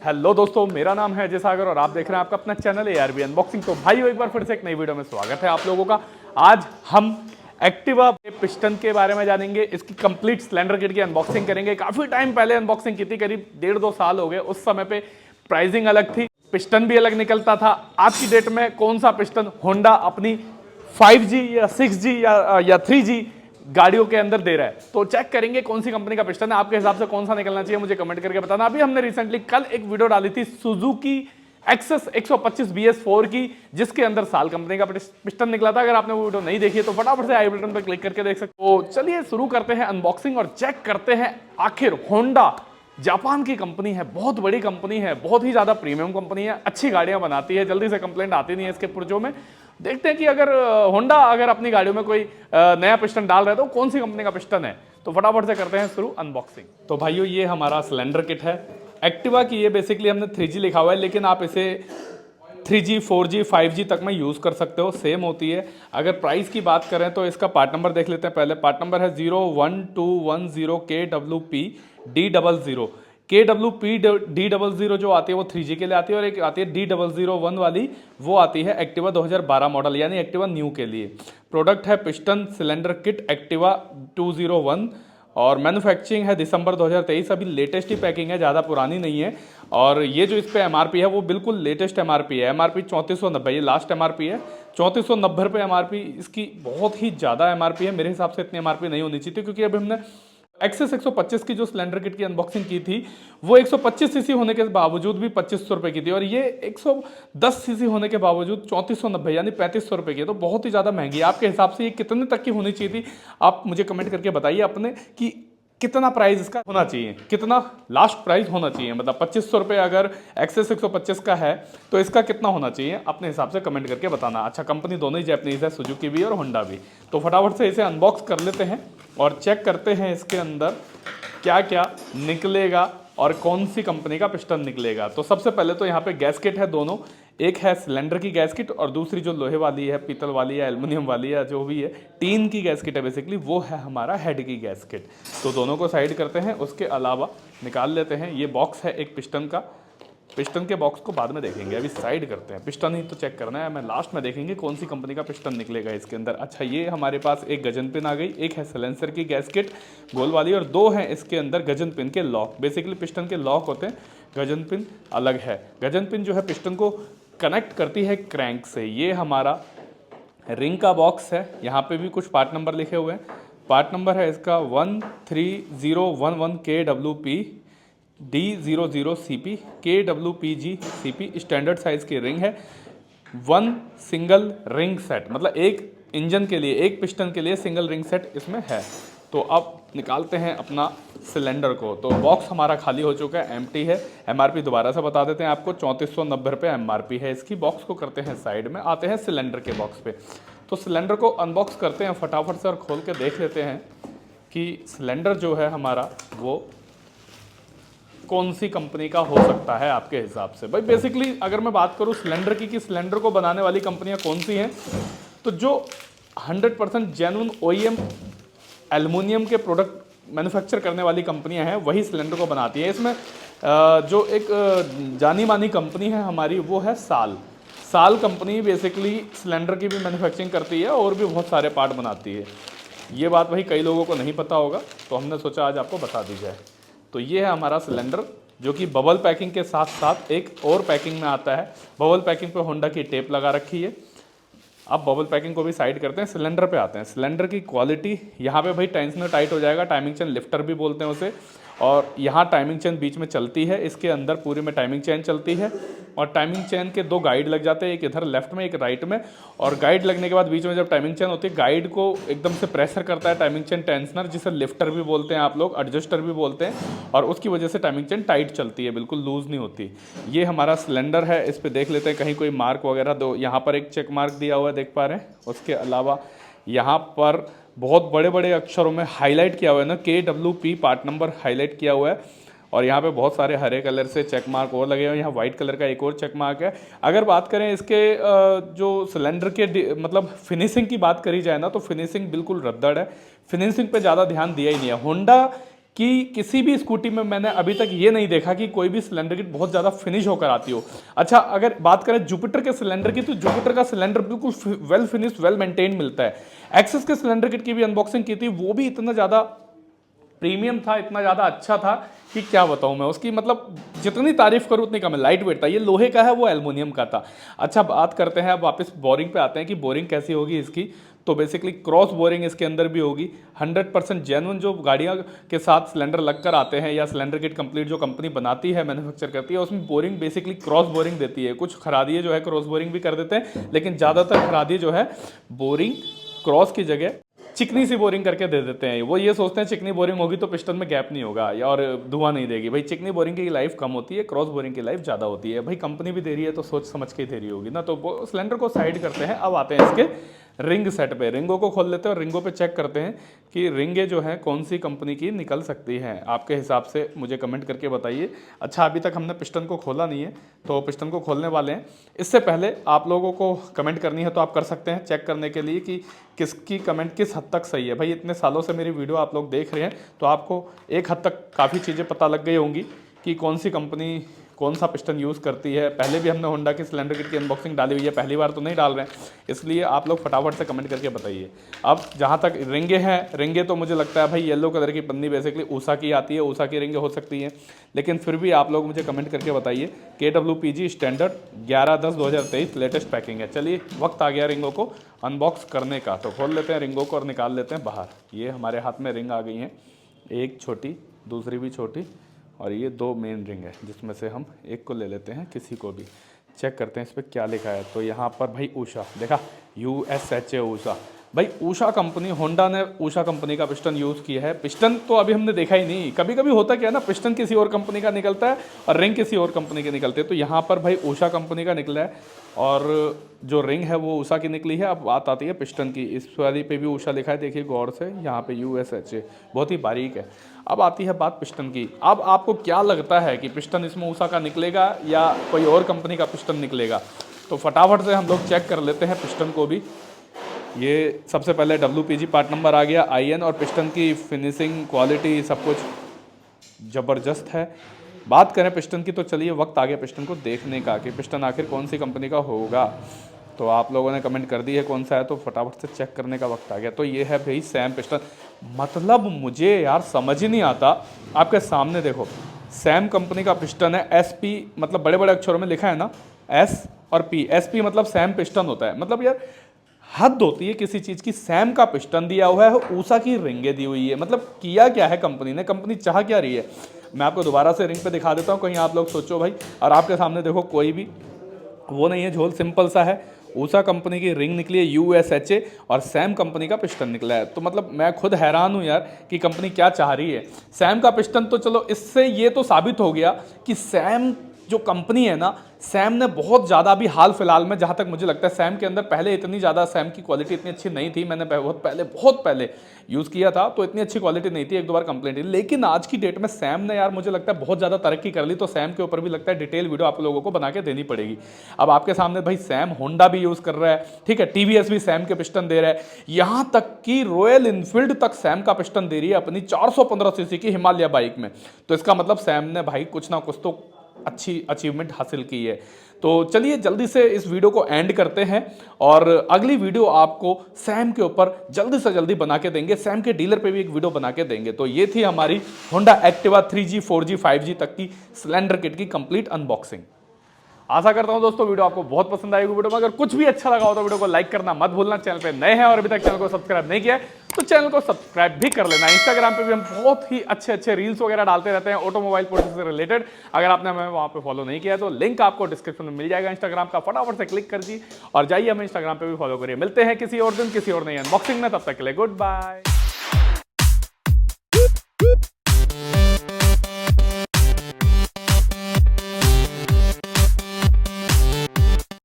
Hello दोस्तों, मेरा नाम है अजय सागर और आप देख रहे हैं आपका अपना चैनल ARB अनबॉक्सिंग। तो भाइयों, एक बार फिर से एक नई वीडियो में स्वागत है आप लोगों का। आज हम एक्टिवा के पिस्टन के बारे में जानेंगे, इसकी कंप्लीट सिलेंडर किट की अनबॉक्सिंग करेंगे। काफी टाइम पहले अनबॉक्सिंग की थी, करीब 1.5-2 साल हो गए। उस समय पे प्राइसिंग अलग थी, पिस्टन भी अलग निकलता था। आज की डेट में कौन सा पिस्टन होंडा अपनी 5G या 6G या 3G गाड़ियों के अंदर दे रहा है, तो चेक करेंगे कौन सी कंपनी का पिस्टन है। आपके हिसाब से कौन सा निकलना चाहिए, मुझे कमेंट करके बताना। अभी हमने रिसेंटली कल एक वीडियो डाली थी सुजुकी एक्सेस 125 BS4 की, जिसके अंदर साल कंपनी का पिस्टन निकला था। अगर आपने वो वीडियो नहीं देखी है तो फटाफट से आई बटन पर क्लिक करके देख सकते हो। तो चलिए शुरू करते हैं अनबॉक्सिंग और चेक करते हैं आखिर होंडा जापान की कंपनी है, बहुत बड़ी कंपनी है, बहुत ही ज्यादा प्रीमियम कंपनी है, अच्छी गाड़ियां बनाती है, जल्दी से कंप्लेंट आती नहीं है इसके पुर्जों में। देखते हैं कि अगर होंडा अगर अपनी गाड़ियों में कोई नया पिस्टन डाल रहा है तो कौन सी कंपनी का पिस्टन है। तो फटाफट से करते हैं शुरू अनबॉक्सिंग। तो भाइयों, ये हमारा सिलेंडर किट है एक्टिवा की। ये बेसिकली हमने 3G लिखा हुआ है, लेकिन आप इसे 3G 4G 5G तक में यूज़ कर सकते हो, सेम होती है। अगर प्राइस की बात करें तो इसका पार्ट नंबर देख लेते हैं पहले। पार्ट नंबर है 01210KWP D00। KWP D00 जो आती है वो 3G के लिए आती है, और एक आती है D001 वाली, वो आती है एक्टिवा 2012 मॉडल यानी एक्टिवा न्यू के लिए। प्रोडक्ट है पिस्टन सिलेंडर किट एक्टिवा 201 और मैन्युफैक्चरिंग है दिसंबर 2023। अभी लेटेस्ट ही पैकिंग है, ज़्यादा पुरानी नहीं है। और ये जो इस पे MRP है वो बिल्कुल लेटेस्ट MRP है। MRP 3490, ये लास्ट MRP है। 3490 रुपये MRP इसकी बहुत ही ज़्यादा MRP है। मेरे हिसाब से इतनी MRP नहीं होनी चाहिए, क्योंकि अभी हमने एक्सेस 125 की जो सिलेंडर किट की अनबॉक्सिंग की थी वो 125 सीसी होने के बावजूद भी 2500 रुपये की थी, और ये 110 सीसी होने के बावजूद 3490 यानी 3500 रुपये की है। तो बहुत ही ज़्यादा महंगी है। आपके हिसाब से ये कितने तक की होनी चाहिए थी, आप मुझे कमेंट करके बताइए अपने कि कितना प्राइस इसका होना चाहिए, कितना लास्ट प्राइस होना चाहिए। मतलब 2500 रुपये अगर एक्सेस 125 का है तो इसका कितना होना चाहिए, अपने हिसाब से कमेंट करके बताना। अच्छा, कंपनी दोनों ही जापानीज है, सुजुकी भी और होंडा भी। तो फटाफट से इसे अनबॉक्स कर लेते हैं और चेक करते हैं इसके अंदर क्या क्या निकलेगा और कौन सी कंपनी का पिस्टन निकलेगा। तो सबसे पहले तो यहाँ पे गैसकेट है दोनों, एक है सिलेंडर की गैसकेट और दूसरी जो लोहे वाली है, पीतल वाली है, एल्युमिनियम वाली है, जो भी है, टीन की गैसकेट है बेसिकली, वो है हमारा हेड की गैसकेट। तो दोनों को साइड करते हैं। उसके अलावा निकाल लेते हैं ये बॉक्स है एक पिस्टन का। पिस्टन के बॉक्स को बाद में देखेंगे, अभी साइड करते हैं। पिस्टन ही तो चेक करना है, मैं लास्ट में देखेंगे कौन सी कंपनी का पिस्टन निकलेगा इसके अंदर। अच्छा, ये हमारे पास एक गजन पिन आ गई, एक है सिलेंसर की गैसकेट गोल वाली, और दो हैं इसके अंदर गजन पिन के लॉक। बेसिकली पिस्टन के लॉक होते हैं, गजन पिन अलग है। गजन पिन जो है पिस्टन को कनेक्ट करती है क्रैंक से। ये हमारा रिंग का बॉक्स है, यहाँ पे भी कुछ पार्ट नंबर लिखे हुए हैं। पार्ट नंबर है इसका 13011KWP D00CP KWPG CP। Standard size की रिंग है। 1 सिंगल रिंग सेट, मतलब एक इंजन के लिए, एक पिस्टन के लिए सिंगल रिंग सेट इसमें है। तो अब निकालते हैं अपना सिलेंडर को। तो बॉक्स हमारा खाली हो चुका है, एम्प्टी है। MRP दोबारा से बता देते हैं आपको, 3490 रुपये MRP है इसकी। बॉक्स को करते हैं साइड में, आते हैं सिलेंडर के बॉक्स पे। तो सिलेंडर को अनबॉक्स करते हैं फटाफट से और खोल के देख लेते हैं कि सिलेंडर जो है हमारा वो कौन सी कंपनी का हो सकता है आपके हिसाब से। भाई बेसिकली अगर मैं बात करूं सिलेंडर की कि सिलेंडर को बनाने वाली कंपनियां कौन सी हैं, तो जो 100% जेन्युइन OEM एल्युमिनियम के प्रोडक्ट मैन्युफैक्चर करने वाली कंपनियां हैं वही सिलेंडर को बनाती है। इसमें जो एक जानी मानी कंपनी है हमारी वो है साल कंपनी। बेसिकली सिलेंडर की भी मैन्युफैक्चरिंग करती है और भी बहुत सारे पार्ट बनाती है। ये बात वही कई लोगों को नहीं पता होगा, तो हमने सोचा आज आपको बता दी जाए। तो ये है हमारा सिलेंडर, जो कि बबल पैकिंग के साथ साथ एक और पैकिंग में आता है। बबल पैकिंग पे होंडा की टेप लगा रखी है। अब बबल पैकिंग को भी साइड करते हैं, सिलेंडर पे आते हैं। सिलेंडर की क्वालिटी यहाँ पे भाई टेंशनर टाइट हो जाएगा, टाइमिंग चेन लिफ्टर भी बोलते हैं उसे। और यहाँ टाइमिंग चेन बीच में चलती है, इसके अंदर पूरे में टाइमिंग चेन चलती है। और टाइमिंग चेन के दो गाइड लग जाते हैं, एक इधर लेफ्ट में एक राइट में। और गाइड लगने के बाद बीच में जब टाइमिंग चेन होती है, गाइड को एकदम से प्रेशर करता है टाइमिंग चेन टेंशनर, जिसे लिफ्टर भी बोलते हैं आप लोग, एडजस्टर भी बोलते हैं। और उसकी वजह से टाइमिंग चेन टाइट चलती है, बिल्कुल लूज नहीं होती। ये हमारा सिलेंडर है। इस पर देख लेते हैं कहीं कोई मार्क वगैरह, दो यहाँ पर एक चेक मार्क दिया हुआ है, देख पा रहे हैं। उसके अलावा यहाँ पर बहुत बड़े बड़े अक्षरों में हाईलाइट किया हुआ है ना, KWP पार्ट नंबर हाईलाइट किया हुआ है। और यहाँ पे बहुत सारे हरे कलर से चेक मार्क और लगे हुए हैं। यहाँ वाइट कलर का एक और चेक मार्क है। अगर बात करें इसके जो सिलेंडर के मतलब फिनिशिंग की बात करी जाए ना, तो फिनिशिंग बिल्कुल रद्दड़ है। फिनिशिंग पे ज़्यादा ध्यान दिया ही नहीं है। होंडा कि किसी भी स्कूटी में मैंने अभी तक ये नहीं देखा कि कोई भी सिलेंडर किट बहुत ज़्यादा फिनिश होकर आती हो। अच्छा, अगर बात करें जुपिटर के सिलेंडर की, तो जुपिटर का सिलेंडर बिल्कुल वेल फिनिश, वेल मेंटेन मिलता है। एक्सेस के सिलेंडर किट की भी अनबॉक्सिंग की थी, वो भी इतना ज़्यादा प्रीमियम था, इतना ज़्यादा अच्छा था कि क्या बताऊं मैं उसकी, मतलब जितनी तारीफ करूं उतनी कम है। लाइट वेट था, ये लोहे का है, वो एल्युमिनियम का था। अच्छा, बात करते हैं अब वापस बोरिंग पे आते हैं कि बोरिंग कैसी होगी इसकी। तो बेसिकली क्रॉस बोरिंग इसके अंदर भी होगी। 100% जेन्युइन जो गाड़ियां के साथ सिलेंडर लगकर आते हैं या सिलेंडर किट कंप्लीट जो कंपनी बनाती है, मैन्युफैक्चर करती है, उसमें बोरिंग बेसिकली क्रॉस बोरिंग देती है। कुछ खरादिए जो है क्रॉस बोरिंग भी कर देते हैं, लेकिन ज़्यादातर खरादिए जो है बोरिंग क्रॉस की जगह चिकनी सी बोरिंग करके दे देते हैं। वो ये सोचते हैं चिकनी बोरिंग होगी तो पिस्टन में गैप नहीं होगा और धुआं नहीं देगी। भाई चिकनी बोरिंग की लाइफ कम होती है, क्रॉस बोरिंग की लाइफ ज़्यादा होती है। भाई कंपनी भी दे रही है तो सोच समझ के दे रही होगी ना। तो वो सिलेंडर को साइड करते हैं। अब आते हैं इसके रिंग सेट पे। रिंगों को खोल लेते हैं और रिंगों पे चेक करते हैं कि रिंगें जो हैं कौन सी कंपनी की निकल सकती हैं। आपके हिसाब से मुझे कमेंट करके बताइए। अच्छा, अभी तक हमने पिस्टन को खोला नहीं है, तो पिस्टन को खोलने वाले हैं। इससे पहले आप लोगों को कमेंट करनी है तो आप कर सकते हैं, चेक करने के लिए कि किसकी कमेंट किस हद तक सही है। भाई इतने सालों से मेरी वीडियो आप लोग देख रहे हैं, तो आपको एक हद तक काफ़ी चीज़ें पता लग गई होंगी कि कौन सी कंपनी कौन सा पिस्टन यूज़ करती है। पहले भी हमने होंडा की सिलेंडर किट की अनबॉक्सिंग डाली हुई है, पहली बार तो नहीं डाल रहे हैं, इसलिए आप लोग फटाफट से कमेंट करके बताइए। अब जहाँ तक रिंगे हैं, रिंगे तो मुझे लगता है भाई येलो कलर की पन्नी बेसिकली ऊषा की आती है, ऊषा की रिंगे हो सकती हैं, लेकिन फिर भी आप लोग मुझे कमेंट करके बताइए। KWPG स्टैंडर्ड 11/10/2023 लेटेस्ट पैकिंग है। चलिए वक्त आ गया रिंगों को अनबॉक्स करने का, तो खोल लेते हैं रिंगों को और निकाल लेते हैं बाहर। ये हमारे हाथ में रिंग आ गई हैं, एक छोटी, दूसरी भी छोटी, और ये दो मेन रिंग है, जिसमें से हम एक को ले लेते हैं, किसी को भी। चेक करते हैं इस पर क्या लिखा है। तो यहाँ पर भाई ऊषा देखा, USA ऊषा। भाई ऊषा कंपनी, होंडा ने ऊषा कंपनी का पिस्टन यूज़ किया है। पिस्टन तो अभी हमने देखा ही नहीं, कभी कभी होता क्या है ना, पिस्टन किसी और कंपनी का निकलता है और रिंग किसी और कंपनी के निकलते हैं। तो यहाँ पर भाई ऊषा कंपनी का निकला है और जो रिंग है वो ऊषा की निकली है। अब बात आती है पिस्टन की। इस वाली पे भी ऊषा लिखा है, देखिए गौर से, यहाँ पे USA, बहुत ही बारीक है। अब आती है बात पिस्टन की। अब आपको क्या लगता है कि पिस्टन इसमें ऊषा का निकलेगा या कोई और कंपनी का पिस्टन निकलेगा? तो फटाफट से हम लोग चेक कर लेते हैं पिस्टन को भी। ये सबसे पहले WPG पार्ट नंबर आ गया, IN, और पिस्टन की फिनिशिंग, क्वालिटी, सब कुछ ज़बरदस्त है। बात करें पिस्टन की, तो चलिए वक्त आ गया पिस्टन को देखने का कि पिस्टन आखिर कौन सी कंपनी का होगा। तो आप लोगों ने कमेंट कर दी है कौन सा है, तो फटाफट से चेक करने का वक्त आ गया। तो ये है भाई सैम पिस्टन। मतलब मुझे यार समझ ही नहीं आता, आपके सामने देखो सैम कंपनी का पिस्टन है। SP मतलब बड़े बड़े अक्षरों में लिखा है ना, S और P। SP मतलब सैम पिस्टन होता है। मतलब यार हद होती है किसी चीज़ की। सैम का पिस्टन दिया हुआ है, ऊषा की रिंगे दी हुई है। मतलब किया क्या है कंपनी ने, कंपनी चाह क्या रही है। मैं आपको दोबारा से रिंग पे दिखा देता हूँ, कहीं आप लोग सोचो भाई। और आपके सामने देखो कोई भी वो नहीं है झोल, सिंपल सा है। ऊषा कंपनी की रिंग निकली है USA और सैम कंपनी का पिस्टन निकला है। तो मतलब मैं खुद हैरान हूँ यार कि कंपनी क्या चाह रही है। सैम का पिस्टन तो चलो, इससे ये तो साबित हो गया कि सैम जो कंपनी है ना, सैम ने बहुत ज़्यादा अभी हाल फिलहाल में, जहाँ तक मुझे लगता है, सैम के अंदर पहले इतनी ज़्यादा सैम की क्वालिटी इतनी अच्छी नहीं थी। मैंने बहुत पहले यूज़ किया था तो इतनी अच्छी क्वालिटी नहीं थी, एक दो बार कंप्लेंट थी। लेकिन आज की डेट में सैम ने यार मुझे लगता है बहुत ज़्यादा तरक्की कर ली। तो सैम के ऊपर भी लगता है डिटेल वीडियो आप लोगों को बना के देनी पड़ेगी। अब आपके सामने भाई सैम होंडा भी यूज़ कर रहा है, ठीक है, TVS भी सैम के पिस्टन दे रहा है, यहाँ तक कि रॉयल इनफील्ड तक सैम का पिस्टन दे रही है अपनी 415cc की हिमालय बाइक में। तो इसका मतलब सैम ने भाई कुछ ना कुछ तो अच्छी अचीवमेंट हासिल की है। तो चलिए जल्दी से इस वीडियो को एंड करते हैं और अगली वीडियो आपको सैम के ऊपर जल्दी से जल्दी बना के देंगे। सैम के डीलर पे भी एक वीडियो बना के देंगे। तो ये थी हमारी Honda Activa 3G 4G 5G तक की सिलेंडर किट की कंप्लीट अनबॉक्सिंग। आशा करता हूं दोस्तों वीडियो आपको बहुत पसंद आएगी। वीडियो में अगर कुछ भी अच्छा लगा हो तो वीडियो को लाइक करना मत भूलना। चैनल पे नए हैं और अभी तक चैनल को सब्सक्राइब नहीं किया है तो चैनल को सब्सक्राइब भी कर लेना। इंस्टाग्राम पे भी हम बहुत ही अच्छे रील्स वगैरह डालते रहते हैं ऑटोमोबाइल प्रोडक्ट से रिलेटेड। अगर आपने हमें वहां पे फॉलो नहीं किया है तो लिंक आपको डिस्क्रिप्शन में मिल जाएगा इंस्टाग्राम का, फटाफट से क्लिक कर दी और जाइए हमें इंस्टाग्राम पे भी फॉलो करिए। मिलते हैं किसी और दिन किसी और नई अनबॉक्सिंग में, तब तक के लिए गुड बाय।